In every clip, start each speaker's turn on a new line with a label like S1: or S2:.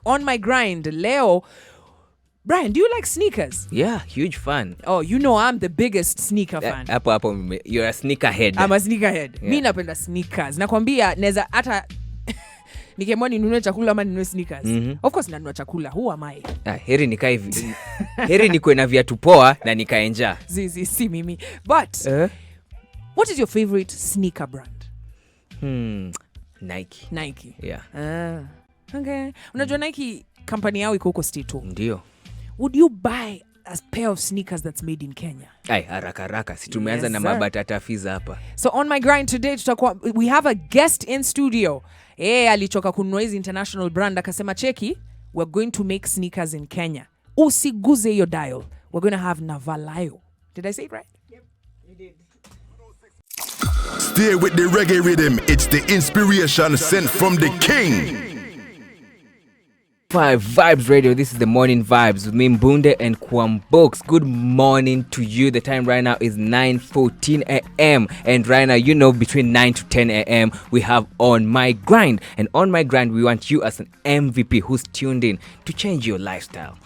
S1: On My Grind, Leo. Brian, do you like sneakers?
S2: Yeah, huge fan.
S1: Oh, you know I'm the biggest sneaker fan.
S2: Hapo you're a sneaker head.
S1: I'm a sneaker head.
S2: Yeah.
S1: Mi napenda sneakers. Nakwambia neza hata nikiamua ninunue chakula ama ninunue sneakers. Of course nanunua chakula. Who am I?
S2: Heri nikae hivi. Heri nikuwe na viatu poa na nikaenja.
S1: Si mimi. But what is your favorite sneaker brand?
S2: Nike. Yeah.
S1: Okay. Unajua Nike company yao iko huko Stato.
S2: Ndio.
S1: Would you buy a pair of sneakers that's made in Kenya?
S2: Haraka. Si tumeanza na mabatata fiza hapa.
S1: So on my grind today we have a guest in studio. Alichoka kununua hizi international brand akasema cheki, we're going to make sneakers in Kenya. Usiguze your dial. We're going to have Navalayo. Did I say it right?
S3: Yep, you did.
S4: Stay with the reggae rhythm. It's the inspiration sent from the king.
S2: Vibes Radio. This is the Morning Vibes with me, Mbunde and Kwambox. Good morning to you. The time right now is 9:14 a.m. And right now, between 9 to 10 a.m. we have On My Grind. And On My Grind, we want you as an MVP who's tuned in to change your lifestyle.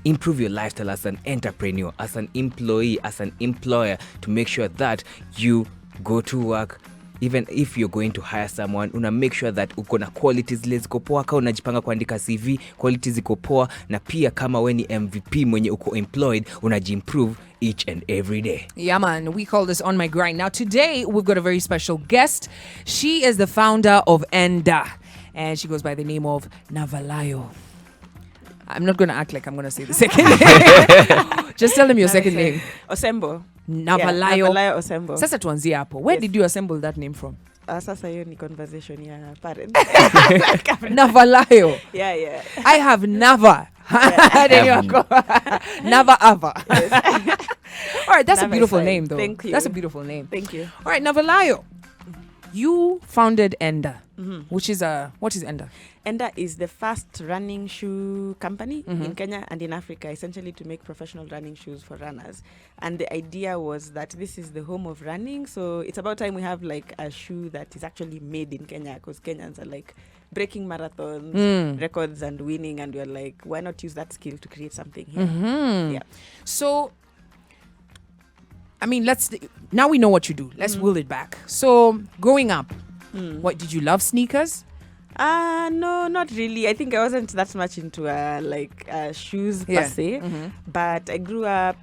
S2: Improve your lifestyle as an entrepreneur, as an employee, as an employer, to make sure that you go to work. Even if you're going to hire someone, una make sure that uko na qualities zile ziko poa, kama unajipanga kuandika CV, qualities ziko poa, na pia kama we ni MVP mwenye uko employed, unajiimprove each and every day.
S1: Yeah, man. We call this On My Grind. Now, today, we've got a very special guest. She is the founder of Enda, and she goes by the name of Navalayo. I'm not going to act like I'm going to say the second name. Just tell them your second name.
S3: Osembo.
S1: Navalayo.
S3: Navalayo Osembo.
S1: Sasa tuanzie hapo. Where did you assemble that name from?
S3: Sasa hiyo ni conversation ya parents.
S1: Navalayo.
S3: Yeah.
S1: I have never. Never ever. All right, that's
S3: Never
S1: a beautiful
S3: said.
S1: name though.
S3: Thank you.
S1: That's a beautiful name.
S3: Thank you.
S1: All right, Navalayo. You founded Enda, which is what is Enda?
S3: Enda is the first running shoe company in Kenya and in Africa, essentially to make professional running shoes for runners. And the idea was that this is the home of running, so it's about time we have like a shoe that is actually made in Kenya, because Kenyans are like breaking marathons, records and winning, and we're like, why not use that skill to create something here? Yeah.
S1: So, I mean, now we know what you do. Let's wheel it back. So, growing up, what did you love sneakers?
S3: No, not really. I think I wasn't that much into shoes per se. But I grew up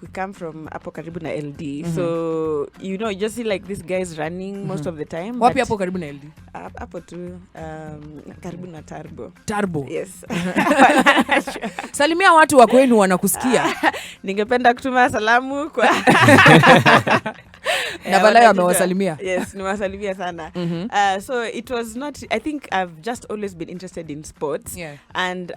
S3: we come from Apo Karibu na LD. So you just see like these guys running most of the time.
S1: Wapi Apo Karibu na LD?
S3: Apo tu Karibu na
S1: Tarbo.
S3: Yes.
S1: Salimia watu wa kwenu wanakusikia.
S3: Ningependa kutuma salamu kwa
S1: Navalayo amewasalimia.
S3: Yes, nimewasalimia sana. So it was not, I think I've just always been interested in sports.
S1: Yeah.
S3: And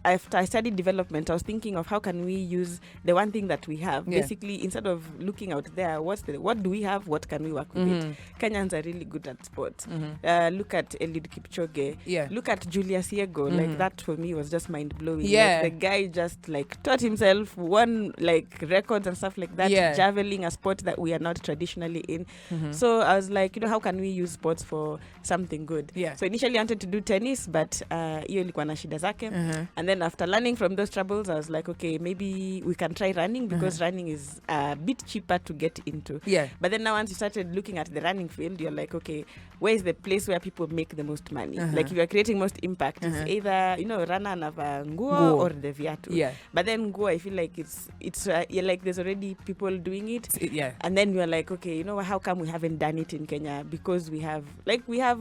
S3: after I studied development, I was thinking of how can we use the one thing that we have.
S1: Yeah.
S3: Basically, instead of looking out there, what do we have? What can we work with it? Kenyans are really good at sports. Look at Eliud Kipchoge.
S1: Yeah.
S3: Look at Julius Yego. Like that for me was just mind blowing.
S1: Yeah.
S3: Like, the guy just taught himself, won records and stuff like that.
S1: Yeah.
S3: Javelin, a sport that we are not traditionally in. So I was like, how can we use sports for something good?
S1: Yeah.
S3: So initially I wanted to do tennis, but hiyo ilikuwa na shida zake. And then after learning from those troubles, I was like, okay, maybe we can try running, because running is a bit cheaper to get into.
S1: Yeah.
S3: But then now once you started looking at the running field, you're like, okay, where is the place where people make the most money? Like if you're creating most impact, it's either, runner anava nguo or the viatu.
S1: Yeah.
S3: But then nguo, I feel like it's you're like, there's already people doing it.
S1: Yeah.
S3: And then you're like, okay, how come we haven't done it in Kenya? Because we have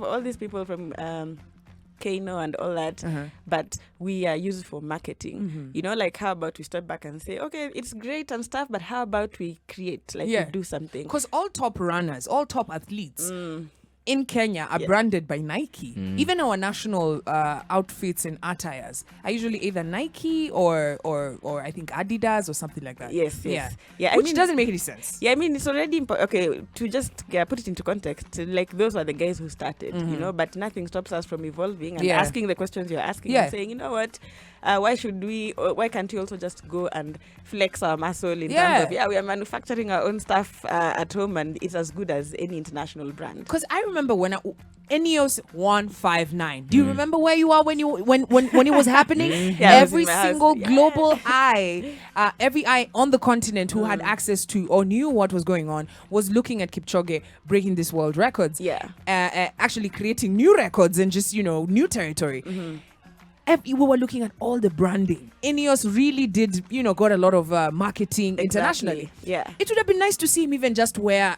S3: all these people from Kano and all that, but we are used for marketing. How about we step back and say, okay, it's great and stuff, but how about we create, we do something?
S1: Because all top runners, all top athletes in Kenya are branded by Nike. Even our national outfits and attires are usually either Nike or I think Adidas or something like that.
S3: Yes.
S1: Yeah.
S3: Which
S1: doesn't make any sense.
S3: Yeah, I mean, it's already okay to just put it into context. Like, those are the guys who started, but nothing stops us from evolving and asking the questions you're asking and saying, you know what, why can't we also just go and flex our muscle in terms of, we are manufacturing our own stuff at home, and it's as good as any international brand.
S1: Because I remember when Ineos 159. Do you remember where you are when it was happening? Every single global eye, every eye on the continent who had access to or knew what was going on was looking at Kipchoge breaking this world records. Actually creating new records and just new territory. We were looking at all the branding. Ineos really did, got a lot of marketing internationally. It would have been nice to see him even just wear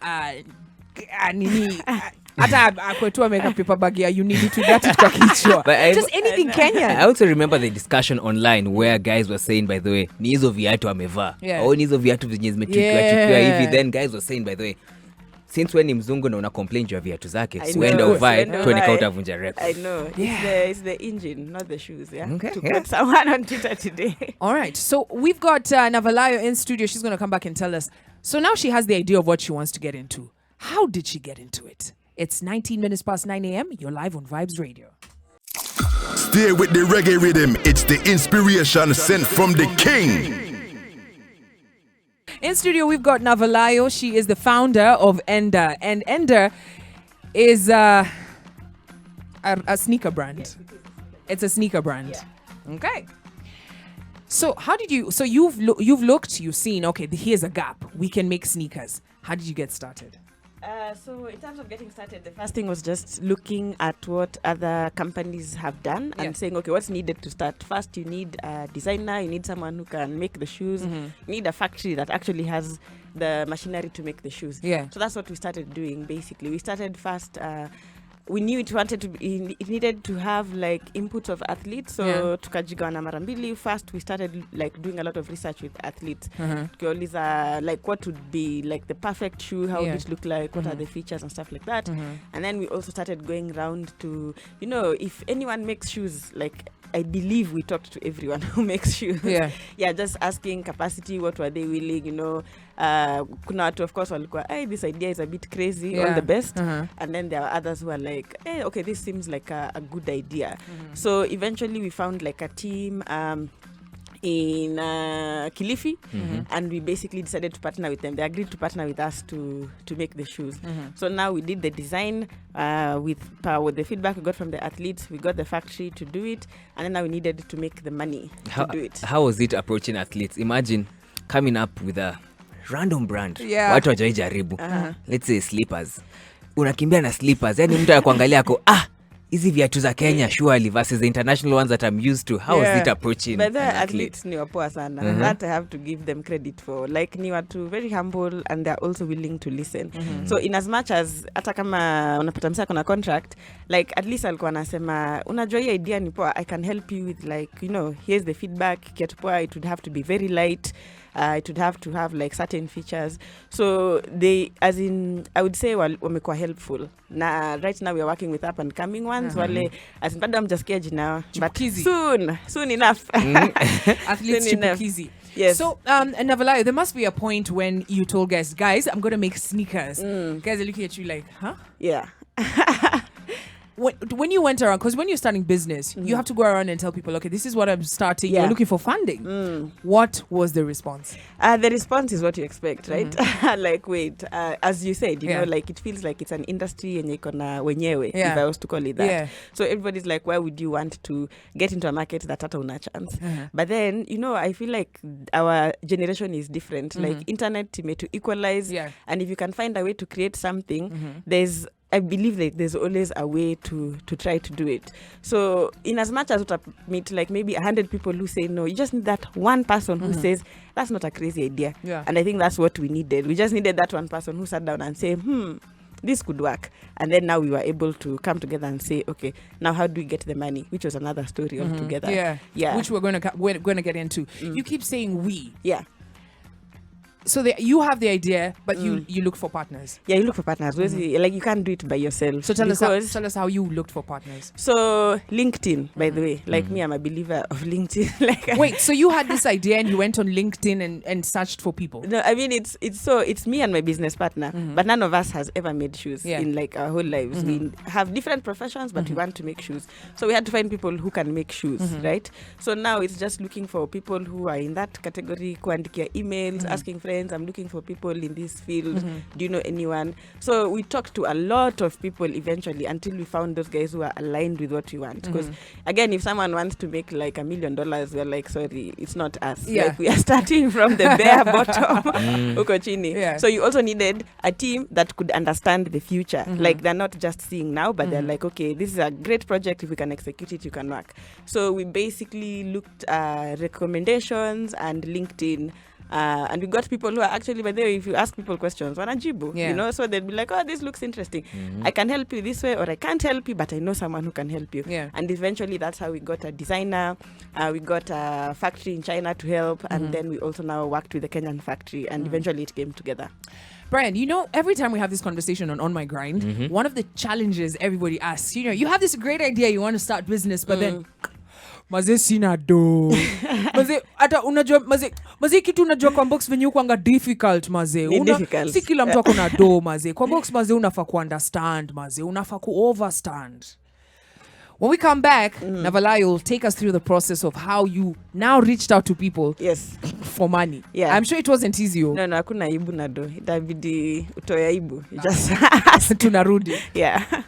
S1: paper bag. You need to get it just anything Kenyan.
S2: I also remember the discussion online where guys were saying, by the way, ni hizo viatu amevaa au ni hizo viatu zenye zimetukiwa hivi. Then guys were saying, by the way, since when ni mzungu na una complain juu ya viatu zake, uenda uvae tuone kama utavunja record.
S3: I know. It's the engine, not the shoes. To quote someone on Twitter today.
S1: All right. So we've got Navalayo in studio. She's going to come back and tell us. So now she has the idea of what she wants to get into. How did she get into it? It's 19 minutes past 9 a.m. You're live on Vibes Radio.
S4: Stay with the reggae rhythm. It's the inspiration sent from the king.
S1: In studio, we've got Navalayo. She is the founder of Enda. And Enda is a sneaker brand. It's a sneaker brand. Okay. So how did you... So you've looked, you've seen, okay, here's a gap. We can make sneakers. How did you get started?
S3: So in terms of getting started, the first thing was just looking at what other companies have done and saying, okay, what's needed to start? First, you need a designer, you need someone who can make the shoes, you need a factory that actually has the machinery to make the shoes. So that's what we started doing, basically. We started first... we knew it needed to have like inputs of athletes, so tukajigawana mara mbili. First we started like doing a lot of research with athletes, like what would be like the perfect shoe, how would it look like, what are the features and stuff like that. And then we also started going around to, if anyone makes shoes, like I believe we talked to everyone who makes shoes. Just asking capacity, what were they willing, kuna watu of course walikuwa, this idea is a bit crazy, all the best. And then there are others who are like, okay, this seems like a good idea. So eventually we found like a team in Kilifi, and we basically decided to partner with them. They agreed to partner with us to make the shoes. So now we did the design with the feedback we got from the athletes. We got the factory to do it, and then now we needed to make the money to do it.
S2: How was it approaching athletes? Imagine coming up with a random brand. Watu wajaijaribu. Let's say slippers. Unakimbia na slippers. Yani mtu anakuangalia ako, hizi viatu za Kenya surely versus the international ones that I'm used to. How was it approaching?
S3: But the athletes ni wapoa sana. That I have to give them credit for. Like ni watu very humble, and they're also willing to listen. So in as much as hata kama unapata msa kuna contract, like at least alikuwa anasema unajua hii idea ni poa, I can help you with like, here's the feedback, kiatu poa, it would have to be very light. It would have to have like certain features. So they, as in, I would say wamekuwa helpful. Na right now we are working with up and coming ones. Wale, as in, bado amjasikia jina, but soon enough.
S1: Athletes chipukizi.
S3: Yes.
S1: So, Navalayo, there must be a point when you told guys, I'm going to make sneakers. Guys are looking at you like, huh?
S3: Yeah.
S1: When you went around, because when you're starting business, you have to go around and tell people, okay, this is what I'm starting. You're looking for funding. What was the response?
S3: The response is what you expect, right? Like, wait, as you said, like it feels like it's an industry and ikona wenyewe, if I was to call it that. So everybody's like, why would you want to get into a market that hata una chance? But then, I feel like our generation is different. Like internet to equalize. And if you can find a way to create something, I believe that there's always a way to try to do it. So in as much as you meet like maybe 100 people who say no, you just need that one person who says, that's not a crazy idea. And I think that's what we needed. We just needed that one person who sat down and say, this could work. And then now we were able to come together and say, okay, now how do we get the money? Which was another story altogether.
S1: Which we're going to get into. You keep saying we. So you have the idea, but you look for partners.
S3: Yeah, you look for partners. Like, you can't do it by yourself.
S1: So tell us how you looked for partners.
S3: So LinkedIn, by the way, like me, I'm a believer of LinkedIn. Like,
S1: wait, so you had this idea and you went on LinkedIn and searched for people?
S3: No, I mean, it's me and my business partner, but none of us has ever made shoes in like our whole lives. We have different professions, but we want to make shoes. So we had to find people who can make shoes, right? So now it's just looking for people who are in that category, kuandikia emails, asking friends, I'm looking for people in this field. Do you know anyone? So we talked to a lot of people eventually until we found those guys who are aligned with what we want. Because again, if someone wants to make like $1 million, we're like, sorry, it's not us.
S1: Yeah.
S3: Like, we are starting from the bare bottom. Uko chini.
S1: Yeah.
S3: So you also needed a team that could understand the future. Like, they're not just seeing now, but they're like, okay, this is a great project. If we can execute it, you can work. So we basically looked at recommendations and LinkedIn. And we got people who are actually, by the way, if you ask people questions, wanajibu, you know, so they'd be like, oh, this looks interesting. I can help you this way, or I can't help you, but I know someone who can help you.
S1: Yeah.
S3: And eventually that's how we got a designer. We got a factory in China to help. And then we also now worked with the Kenyan factory, and eventually it came together.
S1: Brian, you know, every time we have this conversation on My Grind, one of the challenges everybody asks, you know, you have this great idea, you want to start business, but then maze sina do maze hata unajua maze kitu unajua Kwambox venye kwanga difficult maze si kila mtu ako na do maze Kwambox maze unafaa ku understand maze unafaa ku overstand. When we come back, Navalayo will take us through the process of how you now reached out to people for money.
S3: Yeah.
S1: I'm sure it wasn't easy.
S3: No, hakuna aibu na do. Itabidi utoe aibu. Just
S1: tunarudi.
S3: Yeah.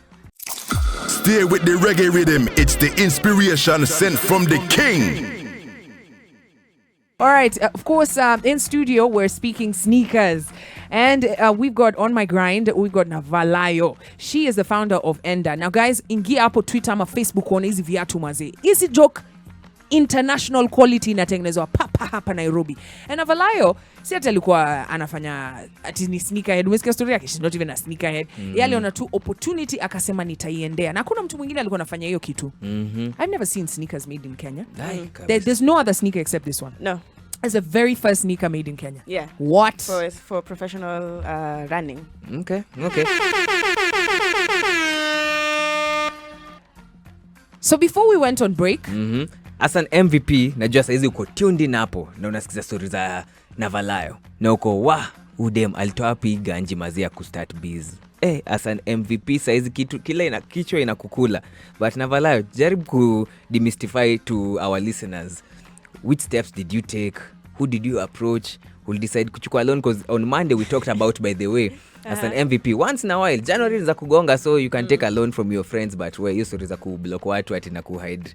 S4: Stay with the reggae rhythm. It's the inspiration sent from the king.
S1: All right, of course, in studio, we're speaking sneakers. And we've got on My Grind, we've got Navalayo. She is the founder of Enda. Now, guys, ingia hapo Twitter ama Facebook on hizi viatu maze. Hizi joke international quality inatengenezwa papa hapa Nairobi. And Navalayo, si ati alikuwa anafanya ati ni sneakerhead. Umesikia story yake? She's not even a sneakerhead. Yeye aliona tu opportunity akasema nitaiendea. Na kuna mtu mwingine alikuwa anafanya hiyo kitu. I've never seen sneakers made in Kenya. There's no other sneaker except this one.
S3: No.
S1: It's the very first sneaker made in Kenya.
S3: Yeah.
S1: What?
S3: For professional running.
S2: Okay.
S1: So before we went on break,
S2: as an MVP, najua saizi uko tuned in hapo na unasikiza stories za Navalayo. Na uko udem alitoa wapi ganji mazia ku start biz. As an MVP saizi kitu kila kichwa inakukula. But Navalayo, jaribu ku demystify to our listeners. Which steps did you take? Who did you approach? Who decide kuchukua loan? Because on Monday we talked about, by the way, as an MVP, once in a while, January za kugonga, so you can take a loan from your friends, but where you stories za kublock watu ati na kuhide.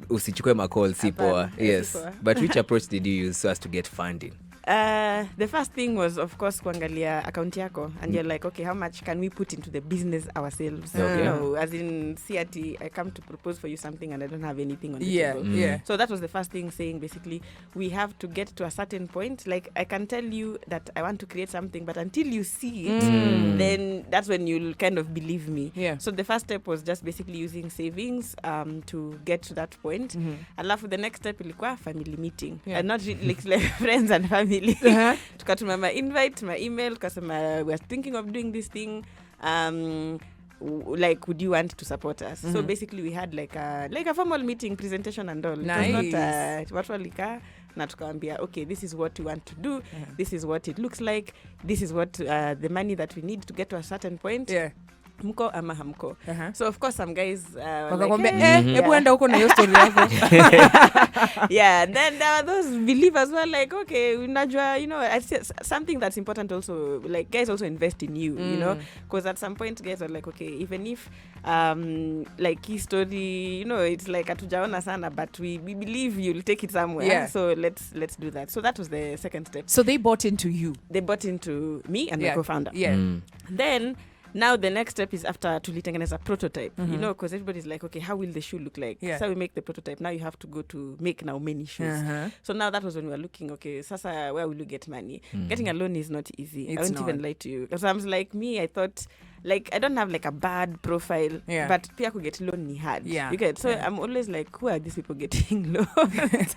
S2: Usichukue macall, si poa. Yes. But which approach did you use so as to get funding?
S3: The first thing was, of course, kuangalia account yako, and you're like, okay, how much can we put into the business ourselves? You know, as in CRT, I come to propose for you something and I don't have anything on the table.
S1: Yeah.
S3: So that was the first thing, saying basically we have to get to a certain point. Like, I can tell you that I want to create something, but until you see it, then that's when you'll kind of believe me.
S1: Yeah.
S3: So the first step was just basically using savings to get to that point. Alafu the next step ilikuwa family meeting. And not really like friends and family. Tukatuma my invite, my email, kasema we're thinking of doing this thing. Like, would you want to support us? So basically we had like a formal meeting, presentation and all.
S1: Nice.
S3: It was not watu walika na tukawambia, okay, this is what we want to do. This is what it looks like. This is what the money that we need to get to a certain point. Mko ama hamko. So of course some guys
S1: hebu enda huko na hiyo story yako.
S3: Yeah, and then there are those believers who are like, okay, unajua, you know, something that's important also, like guys also invest in you, you know, because at some point guys are like, okay, even if like his story, you know, it's like atujaona sana, but we believe you'll take it somewhere. So let's do that. So that was the second step.
S1: So they bought into you.
S3: They bought into me and my co-founder. Then now the next step is after tulitengeneza prototype, you know, because everybody's like, okay, how will the shoe look like? So we make the prototype. Now you have to go to make now many shoes. So now that was when we were looking, okay, sasa where will you get money? Getting a loan is not easy. I won't even lie to you. Because I was like, me, I thought like I don't have like a bad profile,
S1: Yeah.
S3: but pia get loan ni hard.
S1: Yeah.
S3: You get, so
S1: Yeah.
S3: I'm always like, who are these people getting loans?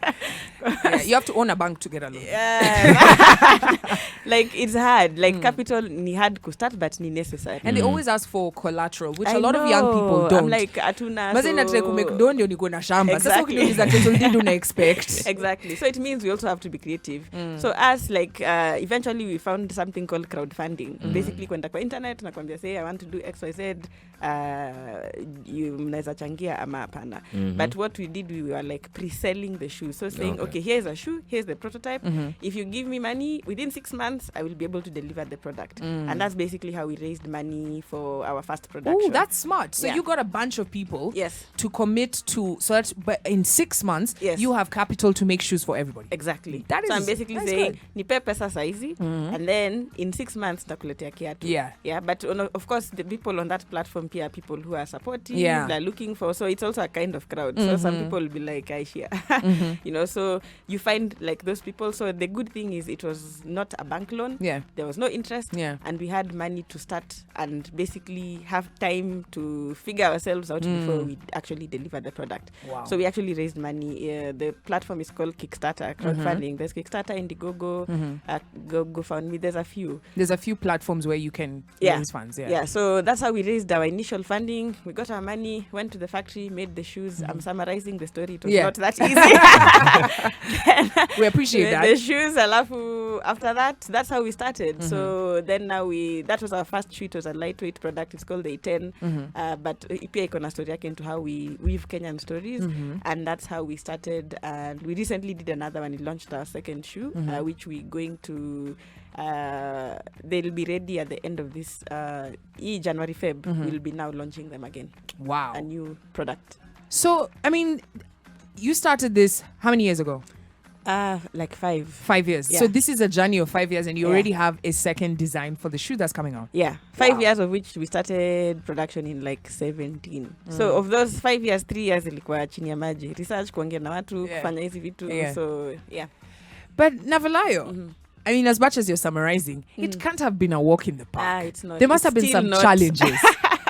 S1: Yeah, you have to own a bank to get a loan.
S3: Yeah. Like it's hard. Like capital ni hard to start, but ni necessary.
S1: And they always ask for collateral, which
S3: I
S1: a lot of young people
S3: know.
S1: don't.
S3: I'm like atuna.
S1: Maze nataka kumake ndio niko na shamba. Sasa
S3: Exactly.
S1: ukiniuliza title deed una expect.
S3: Exactly. So it means we also have to be creative. So us, like, eventually we found something called crowdfunding. Basically, kwenda kwa internet na kwambia say I want to do XYZ, you mnaweza changia ama hapana. But what we did, we were like pre-selling the shoes. So saying, okay, here's a shoe, here's the prototype. If you give me money within 6 months, I will be able to deliver the product. And that's basically how we raised money for our first production.
S1: Oh, that's smart. So
S3: Yeah.
S1: you got a bunch of people
S3: Yes.
S1: to commit to, so that but in 6 months,
S3: Yes.
S1: you have capital to make shoes for everybody.
S3: Exactly.
S1: That
S3: So I'm
S1: is-
S3: basically
S1: that's
S3: saying,
S1: good.
S3: nipe pesa saizi, and then in 6 months takuletea kiatu.
S1: Yeah.
S3: Yeah, but of course the people on that platform here are people who are supportive,
S1: Yeah.
S3: they're looking for, so it's also a kind of crowd. So some people will be like, I share. You know, so you find like those people. So the good thing is it was not a bank loan.
S1: Yeah.
S3: There was no interest.
S1: Yeah.
S3: And we had money to start and basically have time to figure ourselves out before we actually deliver the product.
S1: Wow.
S3: So we actually raised money. The platform is called Kickstarter, crowdfunding. There's Kickstarter, Indiegogo, GoFundMe. There's a few.
S1: There's a few platforms where you can
S3: Yeah.
S1: raise funds. Yeah.
S3: Yeah, so that's how we raised our initial funding. We got our money, went to the factory, made the shoes. I'm summarizing the story. It was
S1: Yeah.
S3: not that easy.
S1: We appreciate
S3: The
S1: that.
S3: shoes, alafu, after that, that's how we started. So then now that was our first shoe. It was a lightweight product. It's called the A10. But ipia iko na story yake into how we weave Kenyan stories. And that's how we started. And we recently did another one. We launched our second shoe, which we're going to... they'll be ready at the end of this January, Feb. We'll be now launching them again.
S1: Wow.
S3: A new product.
S1: So, I mean, you started this how many years ago?
S3: Like 5.
S1: 5 years.
S3: Yeah.
S1: So this is a journey of 5 years, and you
S3: Yeah.
S1: already have a second design for the shoe that's coming out.
S3: Yeah, 5
S1: Wow.
S3: years of which we started production in like 17. So of those 5 years, 3 years ilikuwa chini ya maji, research, kuongea na watu,
S1: Yeah.
S3: kufanya hizi vitu.
S1: Yeah.
S3: So yeah.
S1: But Navalayo, I mean, as much as you're summarizing, it can't have been a walk in the park.
S3: It's not.
S1: There must
S3: It's
S1: have been
S3: still
S1: some
S3: not.
S1: challenges.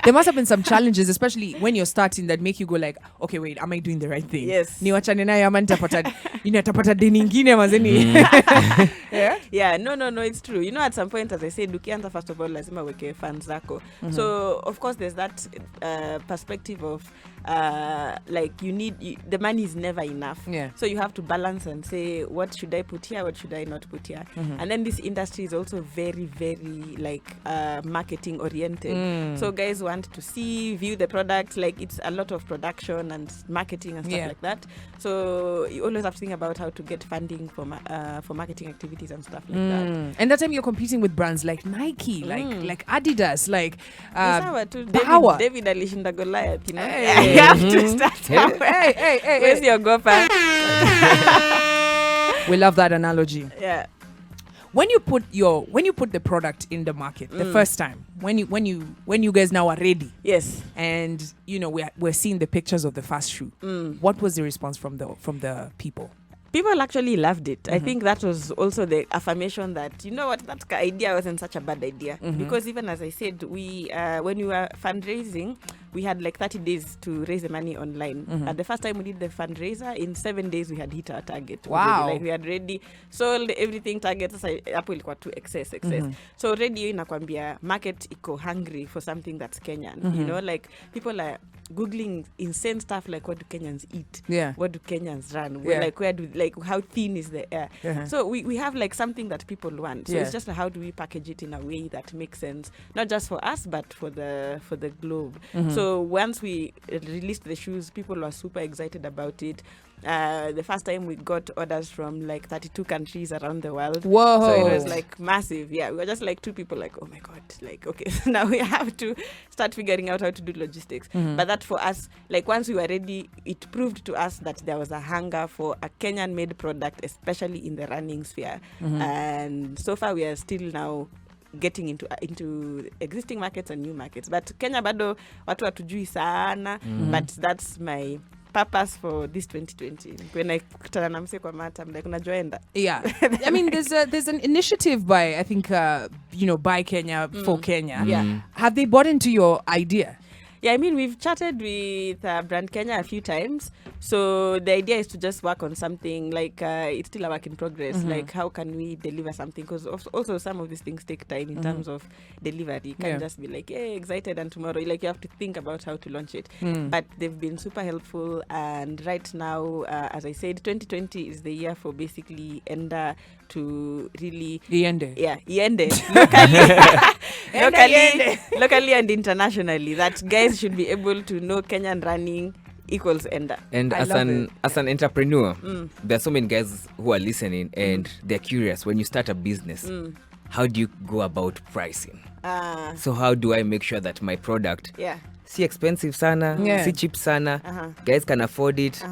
S1: There must have been some challenges, especially when you're starting, that make you go like, okay, wait, am I doing the right thing?
S3: Yes.
S1: Niwachane nayo ama nitapata tapata deni ingine mazeni. Yeah.
S3: Yeah, no, it's true. You know, at some point, as I said, ukianza first of all, lazima weke fans zako. So, of course, there's that perspective of, like, the money is never enough.
S1: Yeah.
S3: So you have to balance and say, what should I put here? What should I not put here? And then this industry is also very, very, like, marketing oriented. So guys want to view the product, like it's a lot of production and marketing and stuff like that. So you always have to think about how to get funding for marketing activities and stuff like that.
S1: And that time you're competing with brands like Nike, like Adidas, like
S3: Sawa tu,
S1: Power.
S3: David alishinda Goliath, you know.
S1: Hey.
S3: You have to start.
S1: Hey.
S3: Where's your gopher?
S1: We love that analogy.
S3: Yeah.
S1: When you put the product in the market the first time, when you guys now are ready,
S3: Yes.
S1: and you know we're seeing the pictures of the first shoe, what was the response from the people?
S3: People actually loved it. I think that was also the affirmation that, you know what, that idea wasn't such a bad idea. Because even as I said, we when we were fundraising, we had like 30 days to raise the money online. At the first time we did the fundraiser, in 7 days we had hit our target.
S1: Wow.
S3: Already. Like we had already sold everything, target. Sasa hapo ilikuwa tu excess. So already inakwambia market iko hungry for something that's Kenyan. You know, like people are Googling insane stuff like, what do Kenyans eat?
S1: Yeah.
S3: What do Kenyans run?
S1: Yeah.
S3: Like how thin is the air? So we have like something that people want. So
S1: Yeah.
S3: it's just how do we package it in a way that makes sense, not just for us but for the globe. So once we released the shoes, people were super excited about it. The first time we got orders from like 32 countries around the world.
S1: Whoa.
S3: So it was like massive. Yeah, we were just like two people like, oh my God, like, okay, so now we have to start figuring out how to do logistics. But that for us, like once we were ready, it proved to us that there was a hunger for a Kenyan made product, especially in the running sphere. And so far we are still now getting into existing markets and new markets. But Kenya bado watu hatujui sana, but that's my purpose for this 2020. When I kutana na mse kwa mata, I'm like, unajua Enda.
S1: Yeah. I mean, there's an initiative by, I think, by Kenya, for Kenya.
S3: Yeah.
S1: Have they bought into your idea?
S3: Yeah, I mean, we've chatted with Brand Kenya a few times. So the idea is to just work on something like it's still a work in progress. Like, how can we deliver something? Because also some of these things take time in terms of delivery. You can't just be like, hey, excited, and tomorrow. Like, you have to think about how to launch it. But they've been super helpful. And right now, as I said, 2020 is the year for basically Enda to really...
S1: Iende.
S3: Yeah, Iende. Locally and internationally. That guys should be able to know Kenyan running equals Enda.
S2: And as an entrepreneur, there are so many guys who are listening and they're curious. When you start a business, how do you go about pricing? So how do I make sure that my product si expensive sana, si cheap sana, guys can afford it,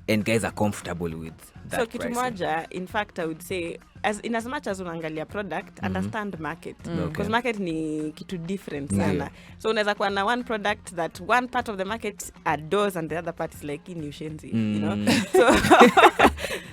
S2: and guys are comfortable with that.
S3: So kitu moja, in fact, I would say, as much as unaangalia product, understand market. Because market ni kitu different sana. So unaweza kuwa na one product that one part of the market adores and the other part is like in ushenzi, you know.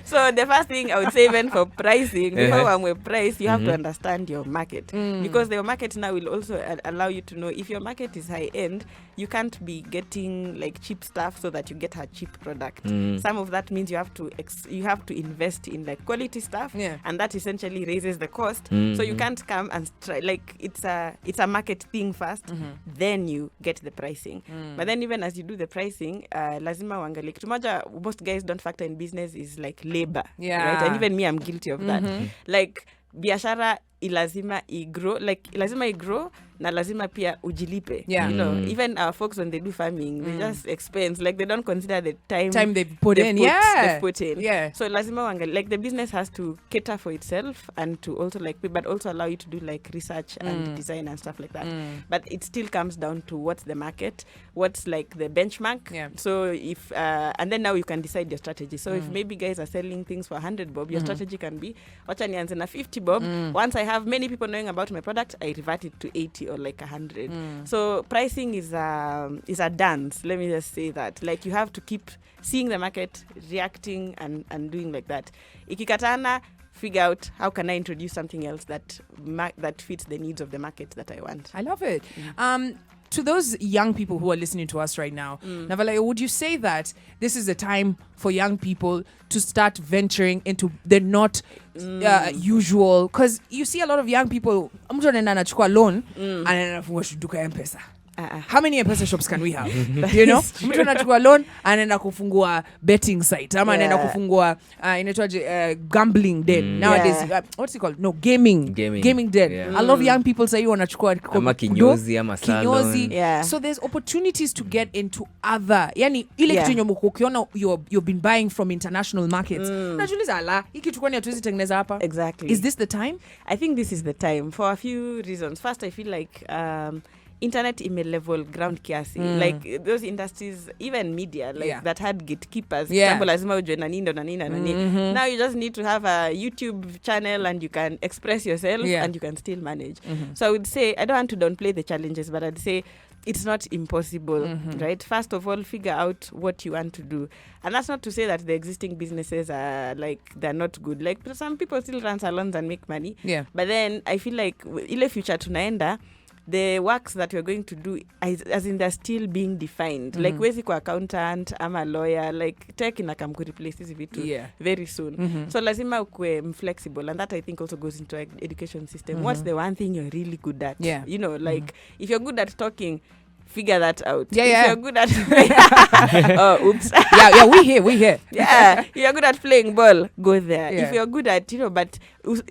S3: So the first thing I would say, even for pricing, before we price, you have to understand your market. Because your market now will also allow you to know if your market is high end, you can't be getting like cheap stuff so that you get a cheap product. Some of that means you have to invest in like quality stuff, and that essentially raises the cost. So you can't come and try, like, it's a market thing first, then you get the pricing. But then even as you do the pricing, lazima uangalie kitu moja. Most guys don't factor in business is like labor, right? And even me, I'm guilty of that. Like, biashara lazima igrow na lazima pia ujilipe. You know, even our folks, when they do farming, they just expense, like they don't consider the time
S1: they've put in.
S3: They've put in. So lazima like the business has to cater for itself and to also like, but also allow you to do like research and design and stuff like that. But it still comes down to what's the market, what's like the benchmark. So if and then now you can decide your strategy. So if maybe guys are selling things for 100 bob, your strategy can be, wacha nianze na 50 bob. Once I have many people knowing about my product, I revert it to 80 or like 100. So pricing is a dance. Let me just say that. Like, you have to keep seeing the market, reacting and doing like that. Ikikatana, figure out how can I introduce something else that fits the needs of the market that I want.
S1: I love it. To those young people who are listening to us right now, Navalayo, would you say that this is a time for young people to start venturing into the not usual? Because you see a lot of young people, mtu anaenda anachukua loan, anaenda fungua duka ya M-Pesa. How many M-Pesa shops can we have? You know, mtu anachukua loan, anaenda kufungua betting site, ama anaenda kufungua inaitwaje gambling den. Nowadays, what's it called? No, gaming den. A lot of young people say wanachukua
S2: ama kinyozi ama salon.
S1: So there's opportunities to get into other, yani ile kitu yenye ukiona you've been buying from international markets. Unajiuliza ala, hiki kitu kwani hatuwezi tengeneza hapa?
S3: Exactly.
S1: Is this the time?
S3: I think this is the time for a few reasons. First, I feel like internet ime-level ground kiasi. Like, those industries, even media, like that had gatekeepers. Lazima ujue na nini. Now you just need to have a YouTube channel and you can express yourself and you can still manage. So I would say, I don't want to downplay the challenges, but I'd say it's not impossible, right? First of all, figure out what you want to do. And that's not to say that the existing businesses are like, they're not good. Like, some people still run salons and make money. But then I feel like ile future tunaenda, the works that we're going to do, as in they're still being defined. Like, wezi kwa accountant, I'm a lawyer, like tech inakam ku replace hizi vitu very soon. So lazima ukwe flexible, and that I think also goes into education system. What's the one thing you're really good at? You know, like if you're good at talking, figure that out. If you're good at oh, oops.
S1: we here.
S3: If you're good at playing ball, go there. If you're good at, you know, but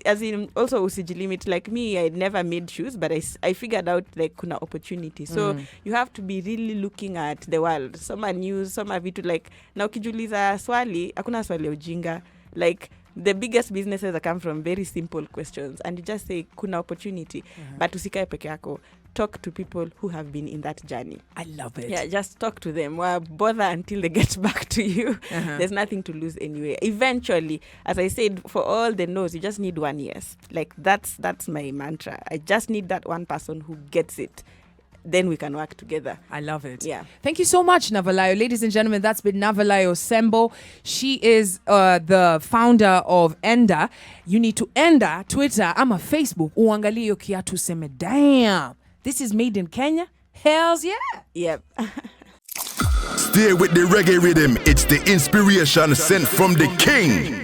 S3: as in also usijilimit. Like me, I never made shoes, but I figured out like kuna opportunity. So you have to be really looking at the world. Some are news, some are vitu like, na ukijuliza swali, hakuna swali ya ujinga. Like, the biggest businesses that come from very simple questions, and you just say kuna opportunity, but usikae peke yako. Talk to people who have been in that journey.
S1: I love it.
S3: Yeah, just talk to them. Well, bother until they get back to you. There's nothing to lose anyway. Eventually, as I said, for all the no's, you just need 1 yes. Like, that's my mantra. I just need that one person who gets it. then we can work together.
S1: I love it.
S3: Yeah.
S1: Thank you so much, Navalayo. Ladies and gentlemen, that's been Navalayo Osembo. She is the founder of Enda. You need to Enda, Twitter, ama Facebook. Uangalie hiyo kiatu seme, damn, this is made in Kenya? Hells yeah.
S3: Yep.
S4: Stay with the reggae rhythm. It's the inspiration sent from the king.